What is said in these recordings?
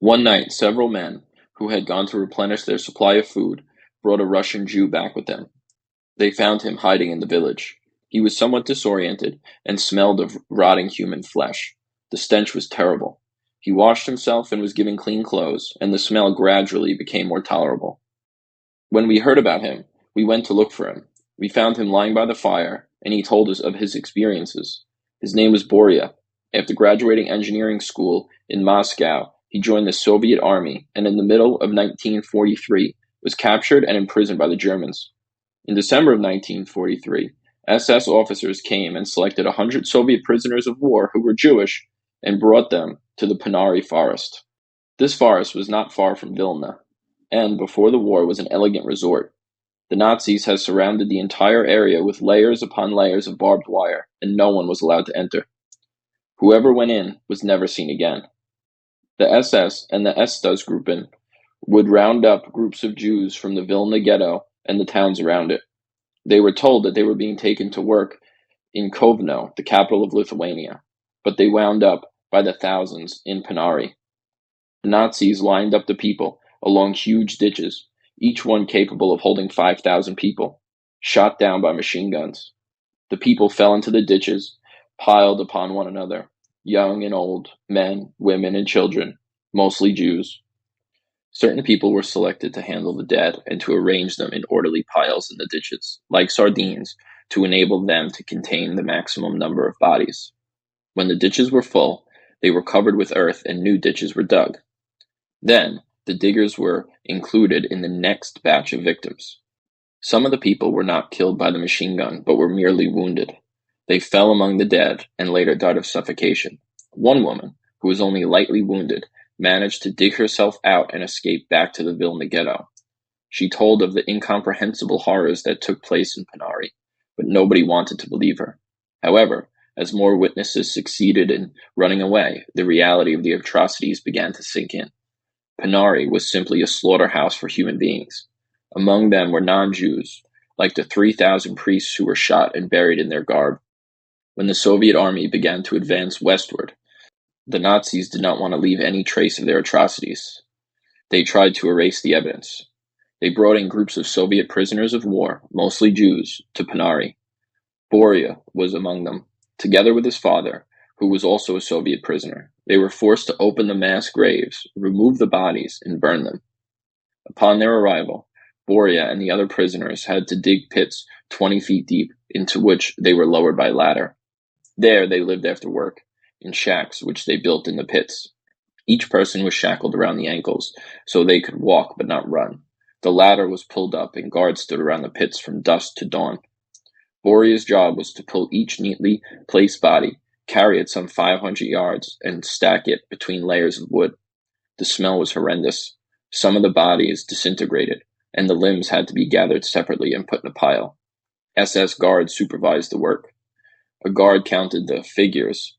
One night, several men, who had gone to replenish their supply of food, brought a Russian Jew back with them. They found him hiding in the village. He was somewhat disoriented and smelled of rotting human flesh. The stench was terrible. He washed himself and was given clean clothes, and the smell gradually became more tolerable. When we heard about him, we went to look for him. We found him lying by the fire, and he told us of his experiences. His name was Boria. After graduating engineering school in Moscow, he joined the Soviet Army, and in the middle of 1943 was captured and imprisoned by the Germans. In December of 1943, SS officers came and selected 100 Soviet prisoners of war who were Jewish and brought them to the Panari forest. This forest was not far from Vilna, and before the war was an elegant resort. The Nazis had surrounded the entire area with layers upon layers of barbed wire, and no one was allowed to enter. Whoever went in was never seen again. The SS and the Estes-Gruppen would round up groups of Jews from the Vilna ghetto and the towns around it. They were told that they were being taken to work in Kovno, the capital of Lithuania, but they wound up by the thousands in Panari. The Nazis lined up the people along huge ditches, each one capable of holding 5,000 people, shot down by machine guns. The people fell into the ditches, piled upon one another, young and old, men, women, and children, mostly Jews. Certain people were selected to handle the dead and to arrange them in orderly piles in the ditches, like sardines, to enable them to contain the maximum number of bodies. When the ditches were full, they were covered with earth and new ditches were dug. Then, the diggers were included in the next batch of victims. Some of the people were not killed by the machine gun, but were merely wounded. They fell among the dead and later died of suffocation. One woman, who was only lightly wounded, managed to dig herself out and escape back to the Vilna ghetto. She told of the incomprehensible horrors that took place in Panari, but nobody wanted to believe her. However, as more witnesses succeeded in running away, the reality of the atrocities began to sink in. Panari was simply a slaughterhouse for human beings. Among them were non-Jews, like the 3,000 priests who were shot and buried in their garb. When the Soviet army began to advance westward, the Nazis did not want to leave any trace of their atrocities. They tried to erase the evidence. They brought in groups of Soviet prisoners of war, mostly Jews, to Panari. Boria was among them, together with his father, who was also a Soviet prisoner. They were forced to open the mass graves, remove the bodies, and burn them. Upon their arrival, Boria and the other prisoners had to dig pits 20 feet deep, into which they were lowered by ladder. There they lived after work, in shacks which they built in the pits. Each person was shackled around the ankles, so they could walk but not run. The ladder was pulled up, and guards stood around the pits from dusk to dawn. Boria's job was to pull each neatly placed body, carry it some 500 yards, and stack it between layers of wood. The smell was horrendous. Some of the bodies disintegrated, and the limbs had to be gathered separately and put in a pile. SS guards supervised the work. A guard counted the figures,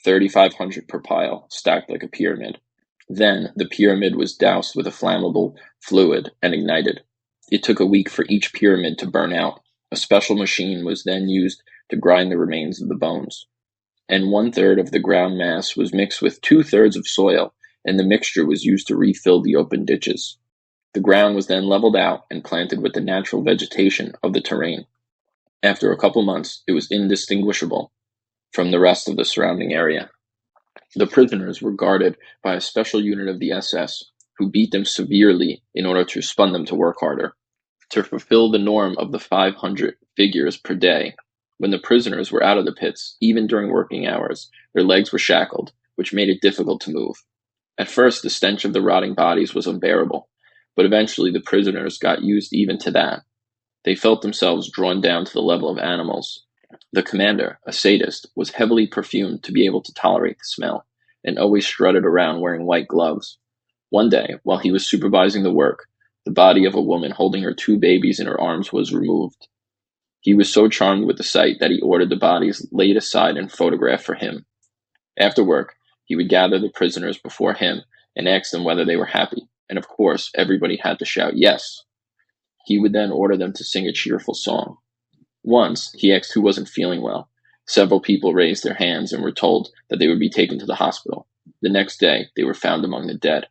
3,500 per pile, stacked like a pyramid. Then the pyramid was doused with a flammable fluid and ignited. It took a week for each pyramid to burn out. A special machine was then used to grind the remains of the bones. And 1/3 of the ground mass was mixed with 2/3 of soil, and the mixture was used to refill the open ditches. The ground was then leveled out and planted with the natural vegetation of the terrain. After a couple months, it was indistinguishable from the rest of the surrounding area. The prisoners were guarded by a special unit of the SS, who beat them severely in order to spur them to work harder. To fulfill the norm of the 500 figures per day, when the prisoners were out of the pits, even during working hours, their legs were shackled, which made it difficult to move. At first, the stench of the rotting bodies was unbearable, but eventually the prisoners got used even to that. They felt themselves drawn down to the level of animals. The commander, a sadist, was heavily perfumed to be able to tolerate the smell, and always strutted around wearing white gloves. One day, while he was supervising the work, the body of a woman holding her 2 babies in her arms was removed. He was so charmed with the sight that he ordered the bodies laid aside and photographed for him. After work, he would gather the prisoners before him and ask them whether they were happy, and of course, everybody had to shout yes. He would then order them to sing a cheerful song. Once, he asked who wasn't feeling well. Several people raised their hands and were told that they would be taken to the hospital. The next day, they were found among the dead.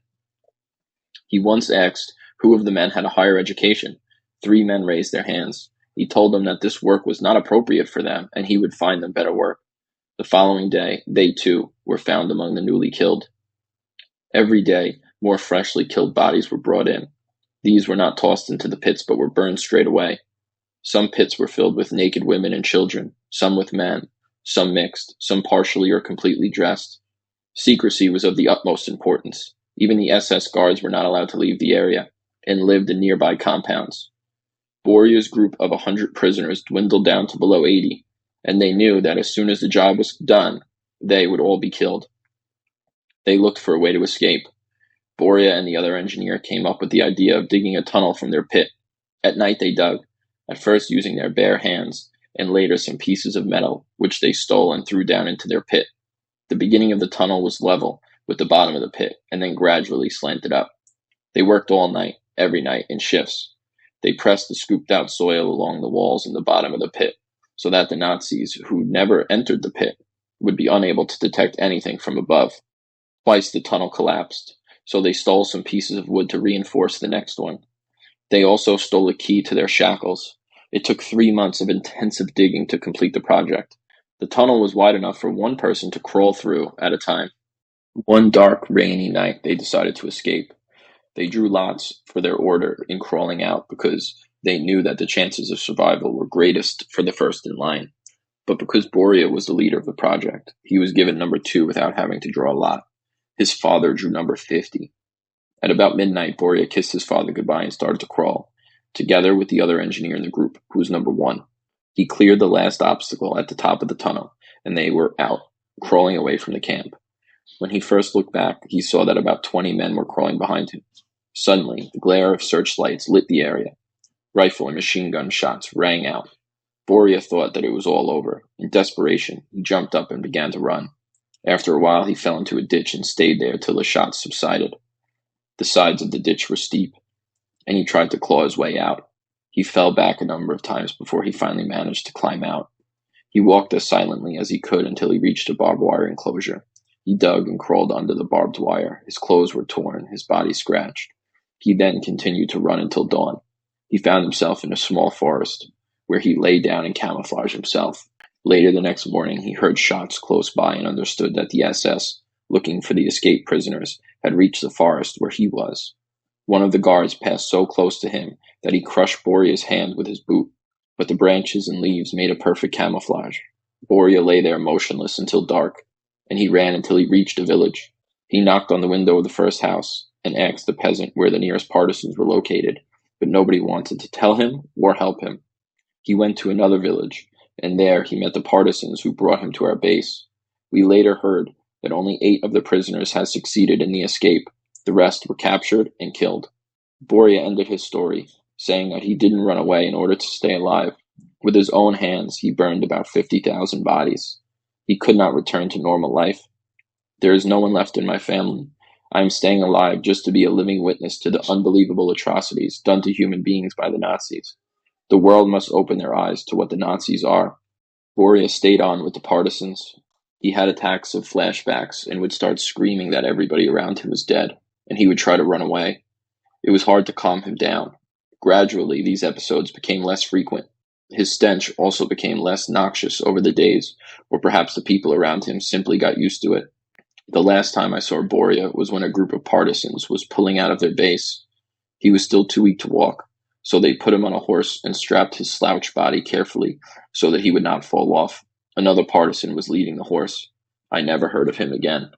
He once asked who of the men had a higher education. 3 men raised their hands. He told them that this work was not appropriate for them, and he would find them better work. The following day, they too were found among the newly killed. Every day, more freshly killed bodies were brought in. These were not tossed into the pits, but were burned straight away. Some pits were filled with naked women and children, some with men, some mixed, some partially or completely dressed. Secrecy was of the utmost importance. Even the SS guards were not allowed to leave the area, and lived in nearby compounds. Boria's group of 100 prisoners dwindled down to below 80, and they knew that as soon as the job was done, they would all be killed. They looked for a way to escape. Boria and the other engineer came up with the idea of digging a tunnel from their pit. At night they dug, at first using their bare hands, and later some pieces of metal, which they stole and threw down into their pit. The beginning of the tunnel was level with the bottom of the pit, and then gradually slanted up. They worked all night, every night, in shifts. They pressed the scooped-out soil along the walls in the bottom of the pit, so that the Nazis, who never entered the pit, would be unable to detect anything from above. Twice the tunnel collapsed, so they stole some pieces of wood to reinforce the next one. They also stole a key to their shackles. It took 3 months of intensive digging to complete the project. The tunnel was wide enough for one person to crawl through at a time. One dark, rainy night, they decided to escape. They drew lots for their order in crawling out because they knew that the chances of survival were greatest for the first in line. But because Boria was the leader of the project, he was given number 2 without having to draw a lot. His father drew number 50. At about midnight, Boria kissed his father goodbye and started to crawl, together with the other engineer in the group, who was number 1. He cleared the last obstacle at the top of the tunnel, and they were out, crawling away from the camp. When he first looked back, he saw that about 20 men were crawling behind him. Suddenly, the glare of searchlights lit the area. Rifle and machine gun shots rang out. Boria thought that it was all over. In desperation, he jumped up and began to run. After a while, he fell into a ditch and stayed there till the shots subsided. The sides of the ditch were steep, and he tried to claw his way out. He fell back a number of times before he finally managed to climb out. He walked as silently as he could until he reached a barbed wire enclosure. He dug and crawled under the barbed wire. His clothes were torn, his body scratched. He then continued to run until dawn. He found himself in a small forest, where he lay down and camouflaged himself. Later the next morning, he heard shots close by and understood that the SS, looking for the escaped prisoners, had reached the forest where he was. One of the guards passed so close to him that he crushed Boria's hand with his boot, but the branches and leaves made a perfect camouflage. Boria lay there motionless until dark, and he ran until he reached a village. He knocked on the window of the first house and asked the peasant where the nearest partisans were located, but nobody wanted to tell him or help him. He went to another village, and there he met the partisans who brought him to our base. We later heard that only 8 of the prisoners had succeeded in the escape. The rest were captured and killed. Boria ended his story, saying that he didn't run away in order to stay alive. With his own hands, he burned about 50,000 bodies. He could not return to normal life. There is no one left in my family. I am staying alive just to be a living witness to the unbelievable atrocities done to human beings by the Nazis. The world must open their eyes to what the Nazis are. Boria stayed on with the partisans. He had attacks of flashbacks and would start screaming that everybody around him was dead, and he would try to run away. It was hard to calm him down. Gradually, these episodes became less frequent. His stench also became less noxious over the days, or perhaps the people around him simply got used to it. The last time I saw Boria was when a group of partisans was pulling out of their base. He was still too weak to walk, so they put him on a horse and strapped his slouched body carefully so that he would not fall off. Another partisan was leading the horse. I never heard of him again.